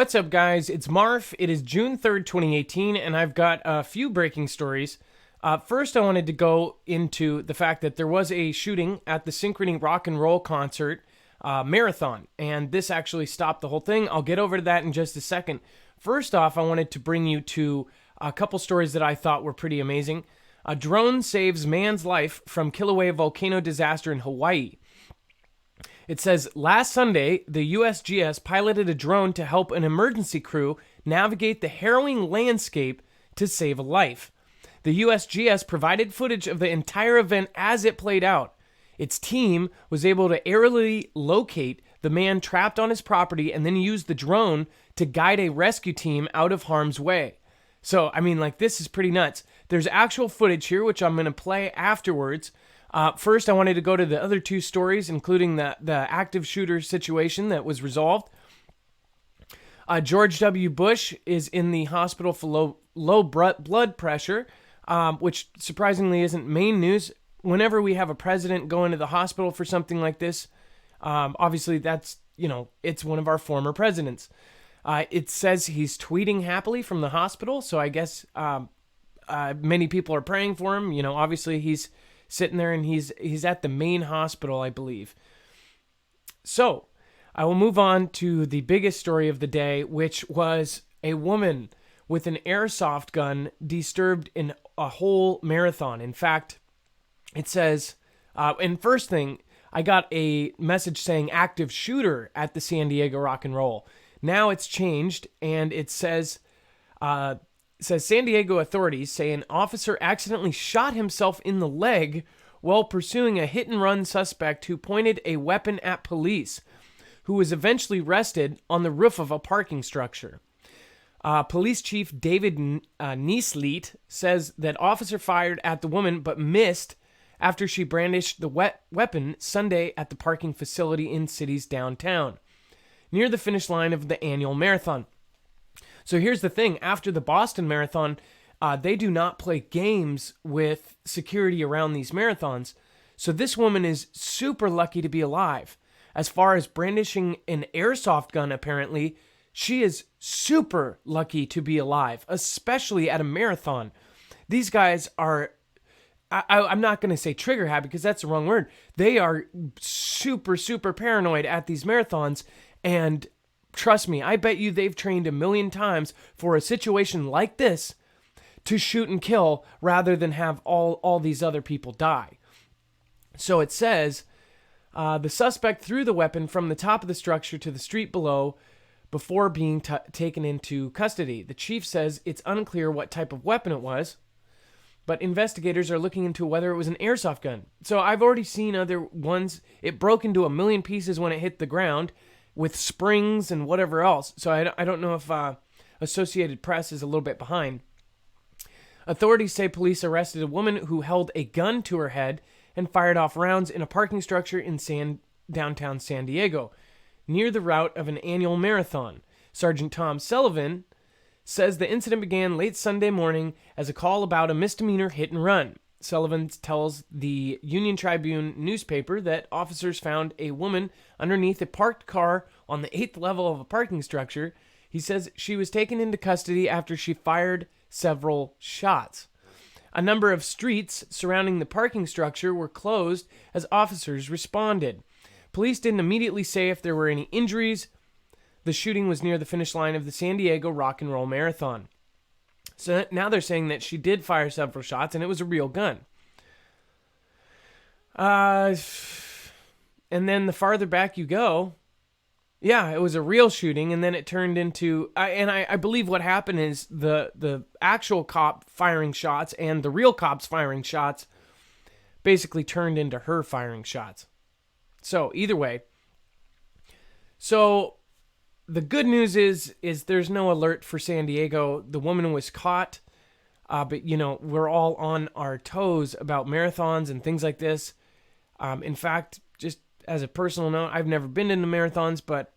What's up, guys? It's Marf. It is June 3rd, 2018, and I've got a few breaking stories. First, I wanted to go into the fact that there was a shooting at the Synchrony Rock and Roll concert marathon, and this actually stopped the whole thing. I'll get over to that in just a second. First off, I wanted to bring you to a couple stories that I thought were pretty amazing. A drone saves man's life from Kilauea volcano disaster in Hawaii. It says, last Sunday, the USGS piloted a drone to help an emergency crew navigate the harrowing landscape to save a life. The USGS provided footage of the entire event as it played out. Its team was able to aerially locate the man trapped on his property and then use the drone to guide a rescue team out of harm's way. So, this is pretty nuts. There's actual footage here, which I'm going to play afterwards. First, I wanted to go to the other two stories, including the active shooter situation that was resolved. George W. Bush is in the hospital for low blood pressure, which surprisingly isn't main news. Whenever we have a president go into the hospital for something like this, obviously that's, it's one of our former presidents. It says he's tweeting happily from the hospital, so I guess many people are praying for him. Obviously he's sitting there and he's at the main hospital, I believe. So I will move on to the biggest story of the day, which was a woman with an airsoft gun disturbed in a whole marathon. In fact, it says, and first thing, I got a message saying active shooter at the San Diego Rock and Roll. Now it's changed, and it says San Diego authorities say an officer accidentally shot himself in the leg while pursuing a hit-and-run suspect who pointed a weapon at police, who was eventually arrested on the roof of a parking structure. Police Chief David Niesleet says that officer fired at the woman but missed after she brandished the weapon Sunday at the parking facility in city's downtown, near the finish line of the annual marathon. So here's the thing. After the Boston Marathon, they do not play games with security around these marathons. So this woman is super lucky to be alive. As far as brandishing an airsoft gun, apparently, she is super lucky to be alive, especially at a marathon. These guys are, I'm not going to say trigger happy because that's the wrong word. They are super, super paranoid at these marathons, and trust me, I bet you they've trained a million times for a situation like this to shoot and kill rather than have all these other people die. So it says, the suspect threw the weapon from the top of the structure to the street below before being taken into custody. The chief says it's unclear what type of weapon it was, but investigators are looking into whether it was an airsoft gun. So I've already seen other ones. It broke into a million pieces when it hit the ground, with springs and whatever else. So I don't know if Associated Press is a little bit behind. Authorities say police arrested a woman who held a gun to her head and fired off rounds in a parking structure in downtown San Diego, near the route of an annual marathon. Sergeant Tom Sullivan says the incident began late Sunday morning as a call about a misdemeanor hit and run. Sullivan tells the Union Tribune newspaper that officers found a woman underneath a parked car on the 8th level of a parking structure. He says she was taken into custody after she fired several shots. A number of streets surrounding the parking structure were closed as officers responded. Police didn't immediately say if there were any injuries. The shooting was near the finish line of the San Diego Rock and Roll Marathon. So now they're saying that she did fire several shots and it was a real gun. And then the farther back you go, yeah, it was a real shooting, and then it turned into, I believe what happened is the actual cop firing shots and the real cops firing shots basically turned into her firing shots. So either way, so the good news is there's no alert for San Diego. The woman was caught, but we're all on our toes about marathons and things like this. In fact, just as a personal note, I've never been into marathons, but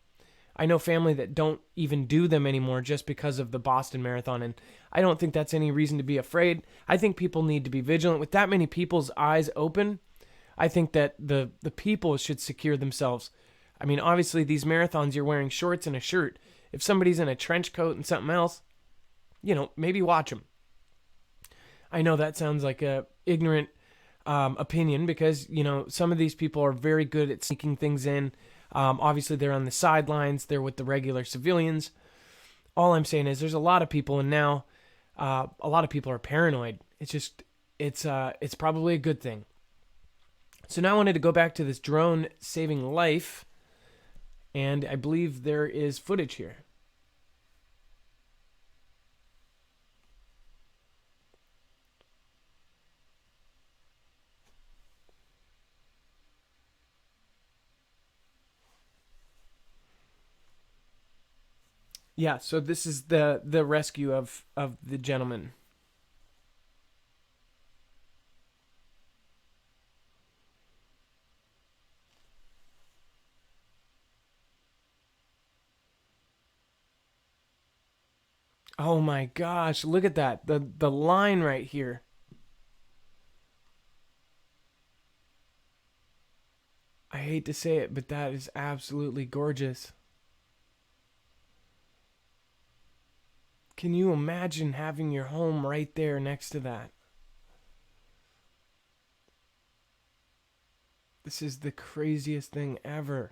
I know family that don't even do them anymore just because of the Boston Marathon, and I don't think that's any reason to be afraid. I think people need to be vigilant. With that many people's eyes open, I think that the people should secure themselves. I mean, obviously, these marathons, you're wearing shorts and a shirt. If somebody's in a trench coat and something else, maybe watch them. I know that sounds like a ignorant opinion because, some of these people are very good at sneaking things in. Obviously, they're on the sidelines. They're with the regular civilians. All I'm saying is there's a lot of people, and now a lot of people are paranoid. It's probably a good thing. So now I wanted to go back to this drone saving life, and I believe there is footage here. Yeah, so this is the rescue of the gentleman. Oh my gosh, look at that. The line right here. I hate to say it, but that is absolutely gorgeous. Can you imagine having your home right there next to that? This is the craziest thing ever.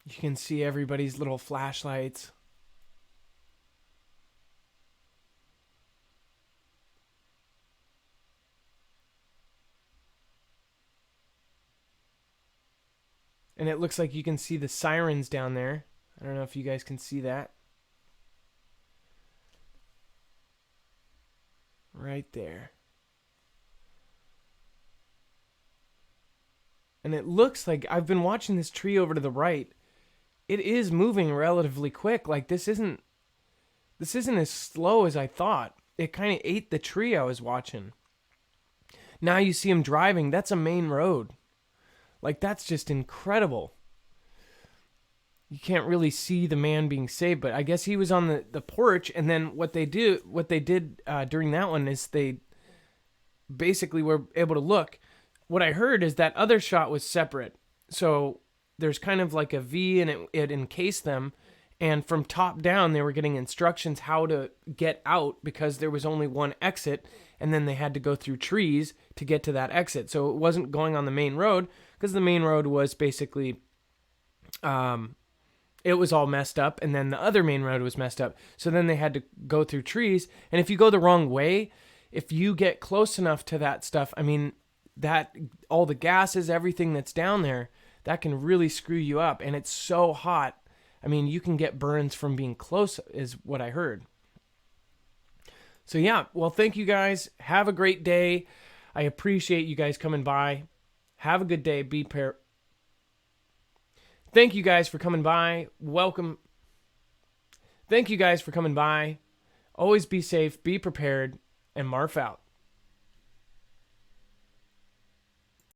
You can see everybody's little flashlights. And it looks like you can see the sirens down there. I don't know if you guys can see that. Right there. And it looks like I've been watching this tree over to the right. It is moving relatively quick. Like this isn't as slow as I thought. It kind of ate the tree I was watching. Now you see him driving. That's a main road. Like that's just incredible. You can't really see the man being saved, but I guess he was on the porch. And then what they did during that one is they basically were able to look. What I heard is that other shot was separate. So there's kind of like a V and it encased them. And from top down, they were getting instructions how to get out because there was only one exit. And then they had to go through trees to get to that exit. So it wasn't going on the main road because the main road was basically, it was all messed up. And then the other main road was messed up. So then they had to go through trees. And if you go the wrong way, if you get close enough to that stuff, I mean, that all the gases, everything that's down there, that can really screw you up. And it's so hot. I mean, you can get burns from being close is what I heard. So yeah, well, thank you guys. Have a great day. I appreciate you guys coming by. Have a good day. Thank you guys for coming by. Welcome. Thank you guys for coming by. Always be safe, be prepared, and Marf out.